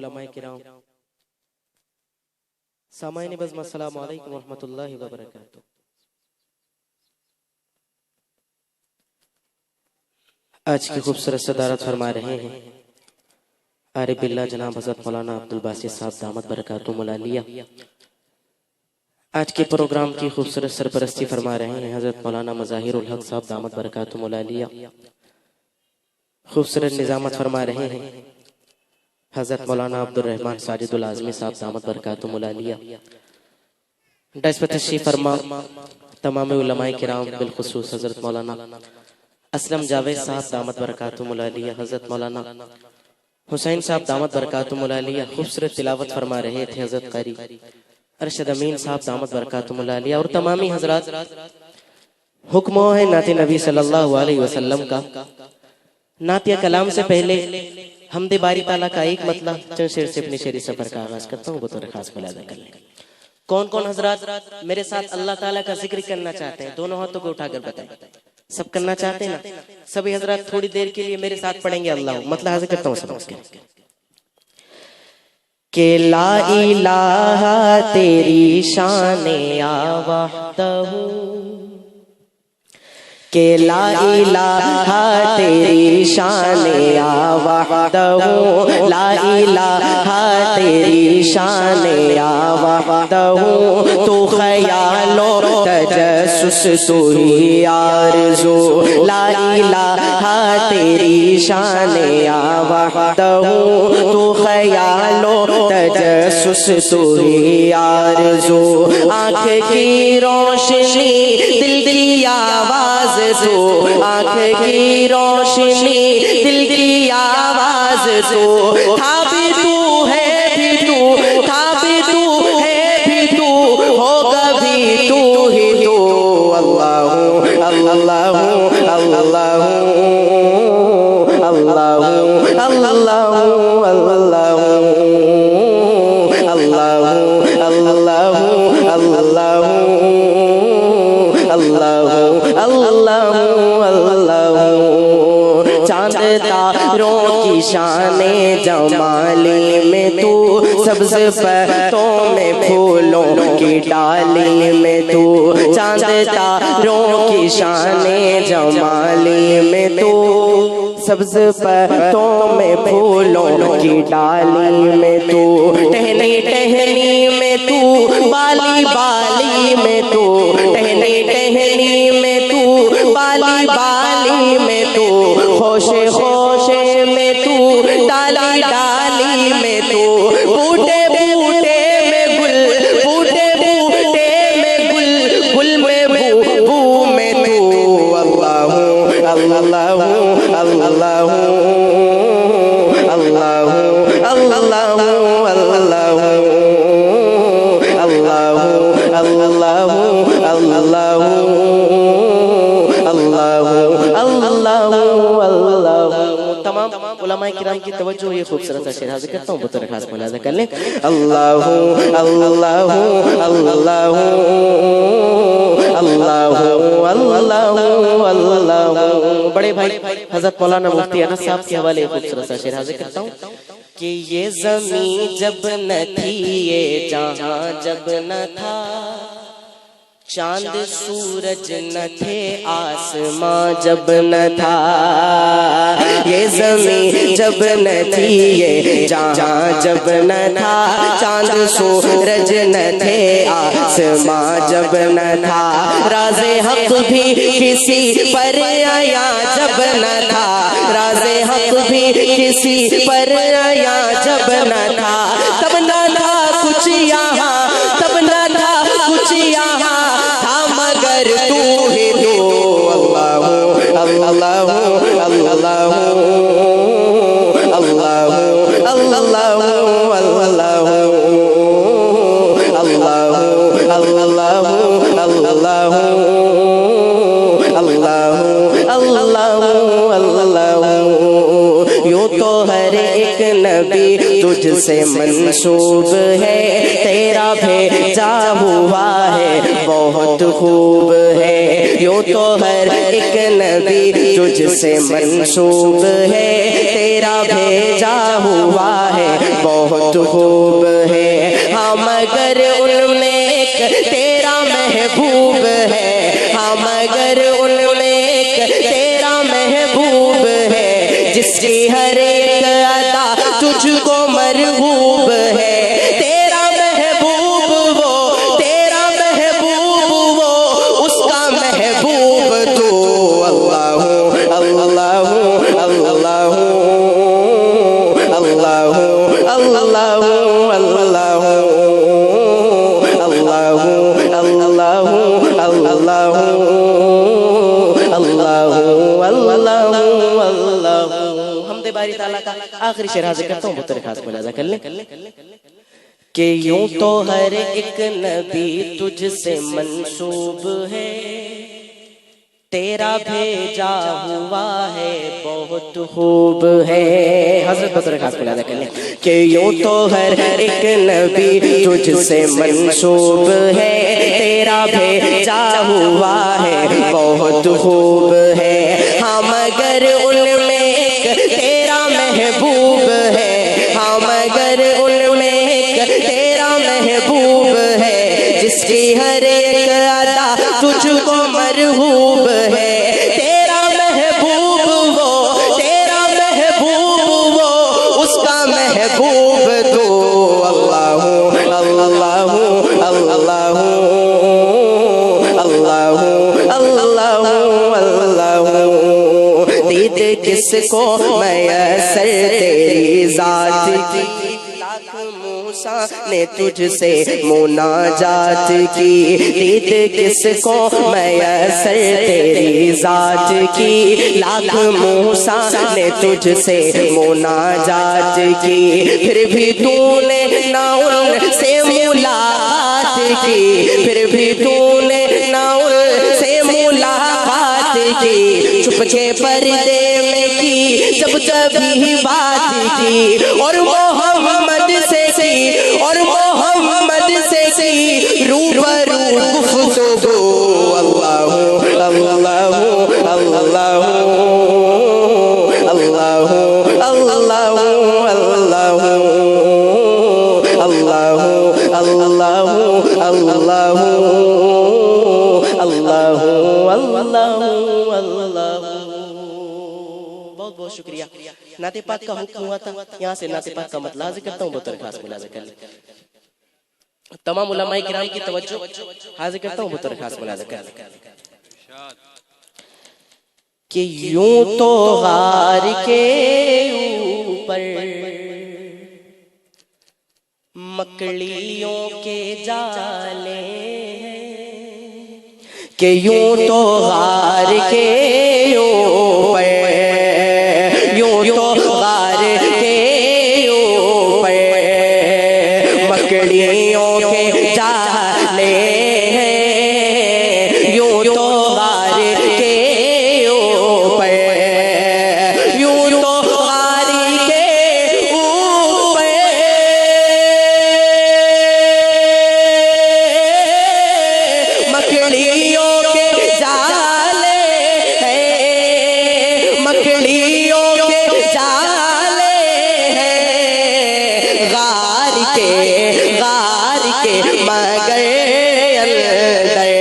علماء کرام، سامعین بزم، السلام علیکم ورحمۃ اللہ وبرکاتہ۔ آج کی خوبصورت صدارت فرما رہے ہیں عارف باللہ جناب حضرت مولانا عبدالباسط صاحب دامت برکاتہم العالیہ۔ آج کے پروگرام کی خوبصورت سرپرستی فرما رہے ہیں حضرت مولانا مظاہر الحق صاحب دامت برکاتہم العالیہ۔ خوبصورت نظامت فرما رہے ہیں حضرت مولانا عبدالرحمن ساجد العظمی صاحب دامت برکاتہم العالیہ۔ ڈائس پر تشریف فرما تمام علماء کرام، بالخصوص حضرت مولانا اسلم جاوید صاحب دامت برکاتہم العالیہ، حضرت مولانا حسین صاحب دامت برکاتہم العالیہ۔ خوبصورت تلاوت فرما رہے تھے حضرت قاری ارشد امین صاحب دامت برکاتہم العالیہ، اور تمامی حضرات۔ حکم ہے نعت نبی صلی اللہ علیہ وسلم کا۔ نعت یا کلام سے پہلے حمد باری تعالیٰ کا ایک مطلب چند شعر سے اپنی شعری سفر کا آغاز کرتا ہوں، بطور خاص ملاحظہ کر لیں۔ کون کون حضرات میرے ساتھ اللہ تعالیٰ کا ذکر کرنا چاہتے ہیں؟ دونوں ہاتھوں کو اٹھا کر بتائیں۔ سب کرنا چاہتے ہیں نا؟ سبھی حضرات تھوڑی دیر کے لیے میرے ساتھ پڑھیں گے اللہ، مطلب حاضر کرتا ہوں سب کے کہ لا الہ تیری شان وحدہ، کہ لا الہ تیری شان وحدہ، لا الہ تیری شان وحدہ، تو خیال و تجسس تو ہی آرزو، لا الہ تیری شان وحدہ، تو خیال و تجسس تو ہی آرزو، آنکھ کی روشنی دل کی آواز تو، آنکھ کی روشنی دل کی آواز تو، تھا بھی تو ہے بھی تو، تھا بھی تو ہے بھی تو، ہوگا بھی تو ہی تو، اللہ اللہ اللہ اللہ اللہ اللہ۔ چاند تاروں کی شان جمالی میں تو، سبز پتوں میں پھولوں کی ڈالی میں تو، چاند تاروں کی شان جمالی میں تو، سبز پتوں میں پھولوں کی ڈالی میں تو، ٹہنی ٹہنی میں تو، بالی بالی میں تو، ٹہنی ٹہنی میں تو، بالی بالی میں تو، خوشے خوشے میں تو، ڈالی ڈالی میں تو، بوٹے بوٹے میں گل، بوٹے بوٹے میں گل، گل میں بو بو میں تو، اللہ اللہ اللہ اللہ تمام علماء کرام کی توجہ، یہ خوبصورت سا شعر حاضر کرتا ہوں، بطور خاص ملاحظہ کر لیں۔ اللہ اللہ اللہ اللہ اللہ۔ بڑے بھائی حضرت مولانا مفتی انس صاحب کے حوالے خوبصورت سا شعر حاضر کرتا ہوں کہ یہ زمین جب نہ تھی، یہ جہاں جب نہ تھا، چاند سورج نہ تھے، آسماں جب نہ تھا، یہ زمین جب نہ تھی، یہ جہاں جب نہ تھا، چاند سورج نہ تھے، آسماں جب نہ تھا، راز حق بھی کسی پر آیا جب نہ تھا، راز حق بھی کسی پر آیا جب نہ تھا، تب نہ تھا کچھ یہاں، تب نہ تھا کچھ یہاں، مگر تو ہی تو، اللہ اللہ اللہ اللہ اللہ۔ یوں تو ہر ایک نبی تجھ سے منسوب ہے، تیرا بھیجا ہوا ہے بہت خوب ہے، یوں تو ہر ایک نبی تجھ سے منسوب ہے، تیرا بھیجا ہوا ہے بہت خوب ہے، ہاں مگر ان میں ایک تیرا محبوب ہے، ہاں مگر ان میں ایک تیرا محبوب ہے، جس کی ہر ایک ادا تجھ کو مرغوب ہے، تیرا محبوب وہ، تیرا محبوب وہ، اس کا محبوب تو، اللہ اللہ اللہ اللہ اللہ اللہ اللہ حمد باری تعالیٰ کا آخری شعر حاضر کرتا ہوں، بہتر خاص ملاحظہ کر لیں کہ یوں تو ہر ایک نبی تجھ سے منسوب ہے، تیرا بھیجا ہوا ہے بہت خوب ہے، حضرت بطور خاص ملاحظہ کر لیں کہ یوں تو ہر ایک نبی تجھ سے منسوب ہے، تیرا بھیجا ہوا ہے بہت خوب ہے، ہاں مگر ان میں ایک تیرا محبوب ہے، ہاں مگر ان میں ایک تیرا محبوب ہے، جس کی ہر ایک ادا تجھ کو مرغوب ہے، تیرا محبوب وہ، تیرا محبوب وہ، اس کا محبوب تو، اللہ اللہ اللہ اللہ اللہ اللہ، دید کس کو میسر تیری ذات کی، لاکھ موسیٰ نے تجھ سے مناجات کی، دید کس کو میسر تیری ذات کی، لاکھ موسیٰ نے تجھ سے مناجات کی، پھر بھی تو نے نہ ان سے ملاقات کی، پھر بھی تو نے نہ ان سے ملاقات کی، چھپ کے پردے میں کی جب کبھی بات کی، اور محمد سے کی، اور محمد سے کی روبرو گفتگو، اللہ اللہ اللہ اللہ اللہ اللہ اللہ اللہ اللہ اللہ۔ بہت بہت شکریہ۔ نعت پاک کا حکم ہوا تھا، یہاں سے نعت پاک کا مطلب حاضر کرتا ہوں، بطور خاص ملاحظہ کر لیں تمام علماء کرام کی توجہ حاضر کرتا ہوں، بطور خاص ملاحظہ کر لیں کہ یوں تو غار کے اوپر مکڑیوں کے جالے ہیں، کہ یوں تو غار کے اوپر، یوں تو غار کے اوپر مکڑیوں کے جالے ہیں، یوں تو غار کے اوپر، یوں تو غار کے اوپر مکڑیوں کے جالے ہیں، مکڑیوں کے جالے ہیں، غار کے مگر اندر،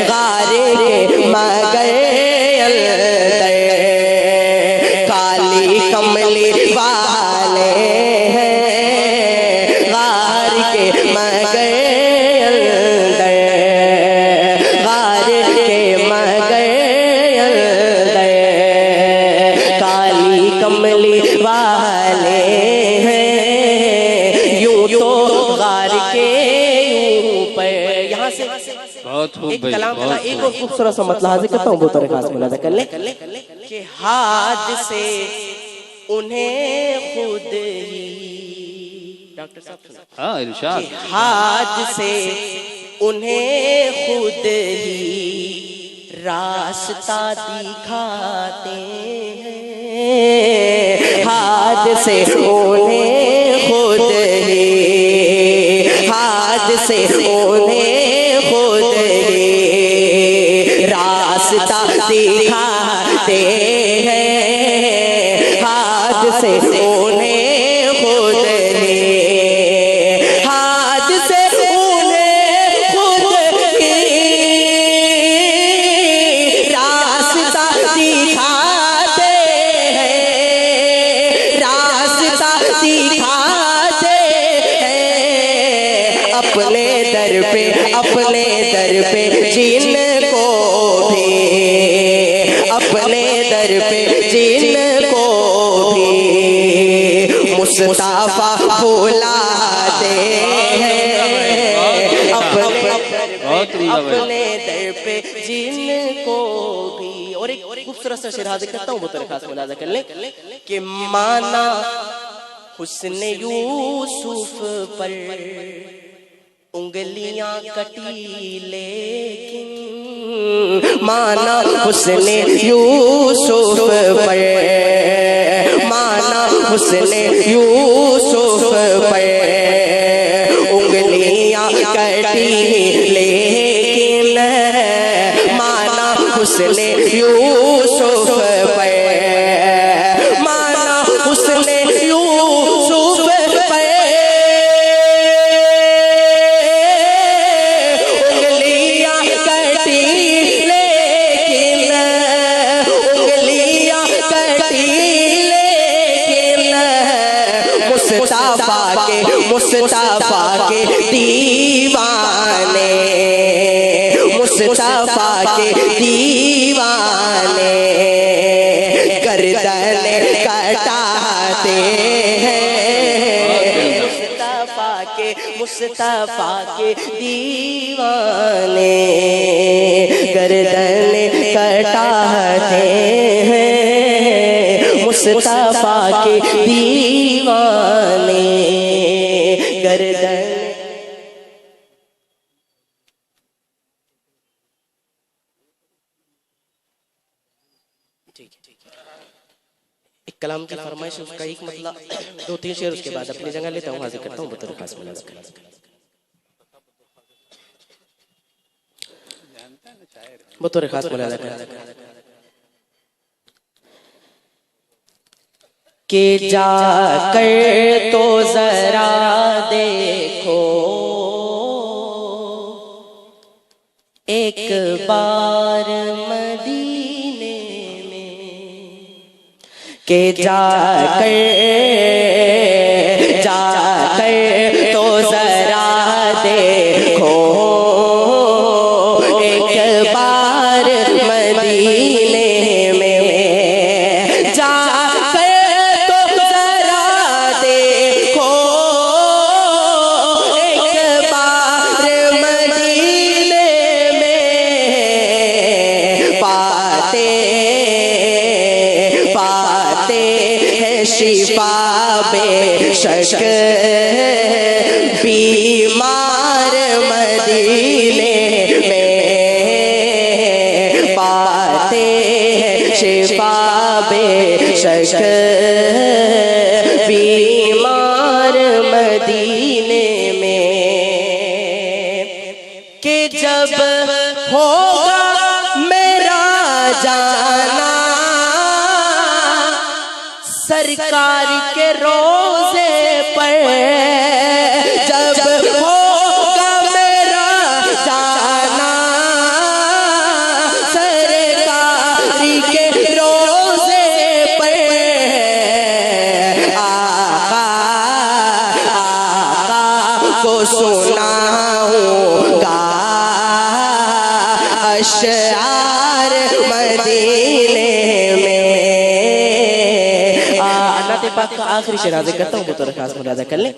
غار کے مگر اندر کالی کملی والے ہیں، غار کے مگر اندر، غار کے مگر اندر کالی کملی والے ہیں، یوں تو غار کے اوپر۔ یہاں سے ایک کلام کا ایک اور خوبصورت سا مطلب حاضر کرتا ہوں، بطور خاص ملاحظہ کر لیں کہ ہاتھ سے انہیں خود ہی، ڈاکٹر صاحب ارشاد، ہاتھ سے انہیں خود ہی راستہ دکھاتے ہیں، ہاتھ سے انہیں نہیں، ہاتھ سے انہیں خود ہی راستہ دکھاتے ہیں، راستہ دکھاتے ہیں، اپنے در پہ جن کو بھی، اپنے در پہ جن کو بھی مصطفیٰ بلاتے ہیں، اپنے در پہ جن کو بھی۔ اور ایک خوبصورت سا شعر حاضر کرتا ہوں، بطور خاص ملاحظہ کر لیں کہ مانا حسن یوسف پر انگلیاں کٹی لیکن، مانا حسن یوسف پر، مانا حسن یوسف پر انگلیاں کٹی لیکن، مانا حسن یوسف پر، مانا حسن یوسف پر انگلیاں کٹی لیکن، انگلیاں کٹی لیکن، مصطفیٰ کے دیوانے، مصطفیٰ کے دیوانے گردن کٹاتے ہیں، مصطفیٰ کے دیوانے گردن کٹاتے ہیں، مصطفیٰ کے دیوانے گردن۔ ایک کلام کی فرمائش، اس کا ایک مطلب دو تین شعر، اس کے بعد اپنی جگہ لیتا ہوں، حاضر کرتا ہوں بطور خاص ملاحظہ کریں بطور خاص ملاحظہ کریں کہ جا کر تو ذرا دیکھو ایک بار مدینے میں، کہ جا کر تو ذرا دیکھو ایک بار مدینے میں، جا کر تو ذرا دیکھو ایک بار مدینے میں، پاتے ہیں شفا بے شک بیمار مدینے میں، پاتے ہیں شفا بے شک بیمار مدینے میں، کہ جب ہوگا میرا جانا سرکار کے روزے پر، جب ہوگا میرا جانا سرکار کے روزے پر، آقا کو سناؤں گا اشعار مدینے میں۔ نعت پاک کا آخری شعر حاضر کرتا ہوں، بطور خاص ملاحظہ کر لیں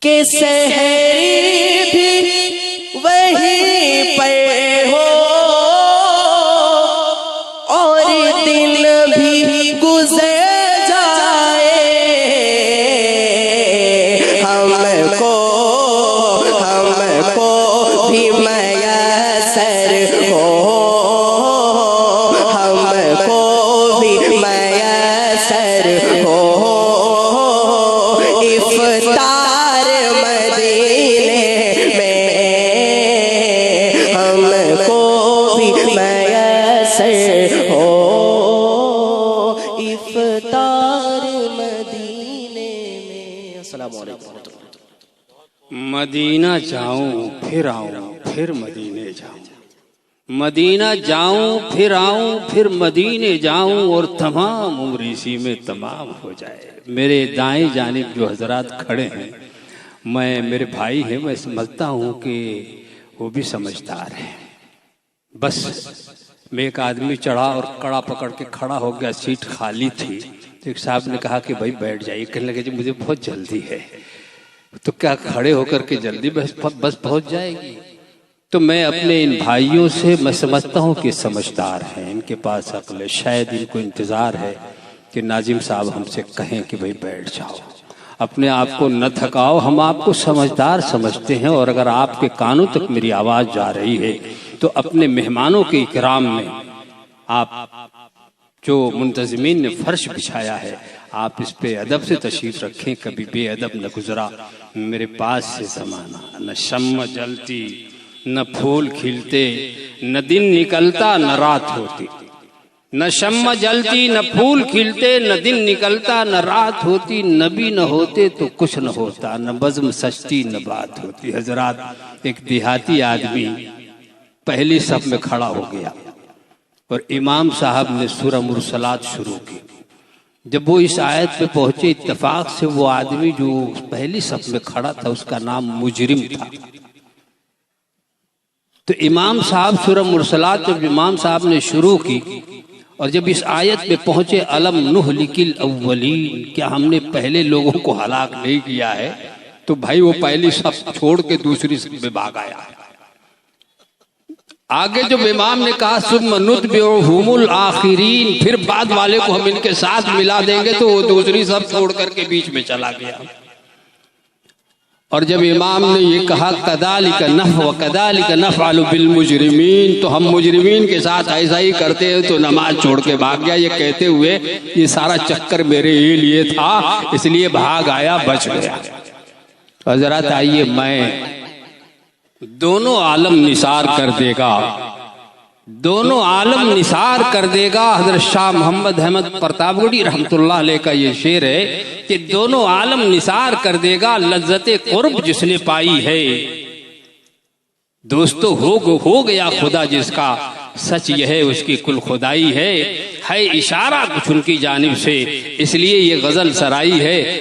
کہ سحری بھی وہیں پر ہو اور دن بھی گزر جائے، ہم کو بھی میسر ہو، ہم کو بھی میسر ہو افطار مدینے میں، ہم کو السلام علیکم ورحمۃ اللہ۔ مدینہ جاؤں پھر آؤں پھر مدینے جاؤں، مدینہ جاؤں پھر آؤں پھر مدینے جاؤں، اور تمام عمر اسی میں تمام ہو جائے۔ میرے دائیں جانب جو حضرات کھڑے ہیں، میرے بھائی ہیں، میں سمجھتا ہوں کہ وہ بھی سمجھدار ہیں۔ بس میں ایک آدمی چڑھا اور کڑا پکڑ کے کھڑا ہو گیا، سیٹ خالی تھی، تو ایک صاحب نے کہا کہ بھائی بیٹھ جائیے، کہنے لگے جی مجھے بہت جلدی ہے۔ تو کیا کھڑے ہو کر کے جلدی بس پہنچ جائے گی؟ تو میں اپنے ان بھائیوں سے میں سمجھتا ہوں کہ سمجھدار ہیں، ان کے پاس عقل ہے، شاید ان کو انتظار ہے کہ ناظم صاحب ہم سے کہیں کہ بھئی بیٹھ جاؤ، اپنے آپ کو نہ تھکاؤ، ہم آپ کو سمجھدار سمجھتے ہیں، اور اگر آپ کے کانوں تک میری آواز جا رہی ہے تو اپنے مہمانوں کے اکرام میں آپ جو منتظمین نے فرش بچھایا ہے، آپ اس پہ ادب سے تشریف رکھیں، کبھی بے ادب نہ گزرا میرے پاس سے زمانہ، نہ شمع جلتی نہ پھول کھلتے، نہ دن نکلتا نہ رات ہوتی، نہ شمع جلتی نہ پھول کھلتے، نہ دن نکلتا نہ رات ہوتی، نبی نہ ہوتے تو کچھ نہ ہوتا، نہ بزم سجتی نہ بات ہوتی۔ حضرات، ایک دیہاتی آدمی پہلی صف میں کھڑا ہو گیا اور امام صاحب نے سورہ مرسلات شروع کی۔ جب وہ اس آیت پہ پہنچے، اتفاق سے وہ آدمی جو پہلی صف میں کھڑا تھا اس کا نام مجرم تھا۔ تو امام صاحب سورہ مرسلات جب امام صاحب نے شروع کی اور جب اس آیت پہ پہنچے، الم نہلک الاولین، کیا ہم نے پہلے لوگوں کو ہلاک نہیں کیا ہے؟ تو بھائی وہ پہلی صف چھوڑ کے دوسری صف میں بھاگ آیا۔ آگے جب امام نے کہا ثم نتبعہم الآخرین، پھر بعد والے کو ہم ان کے ساتھ ملا دیں گے، تو وہ دوسری صف چھوڑ کر کے بیچ میں چلا گیا۔ اور جب امام نے یہ کہا کذالک نفعل بالمجرمین، تو ہم مجرمین کے ساتھ ایسا ہی کرتے ہیں، تو نماز چھوڑ کے بھاگ گیا، یہ کہتے ہوئے یہ سارا چکر میرے لیے تھا، اس لیے بھاگ آیا، بچ گیا۔ حضرات آئیے، میں دونوں عالم نثار کر دے گا، دونوں عالم نثار کر دے گا۔ حضرت شاہ محمد احمد پرتاپ گڑھی رحمت اللہ علیہ کا یہ شعر ہے کہ دونوں عالم نثار کر دے گا، لذت قرب جس نے پائی ہے، دوستو ہو گیا خدا جس کا، سچ یہ ہے اس کی کل خدائی ہے اشارہ کچھ ان کی جانب سے، اس لیے یہ غزل سرائی ہے۔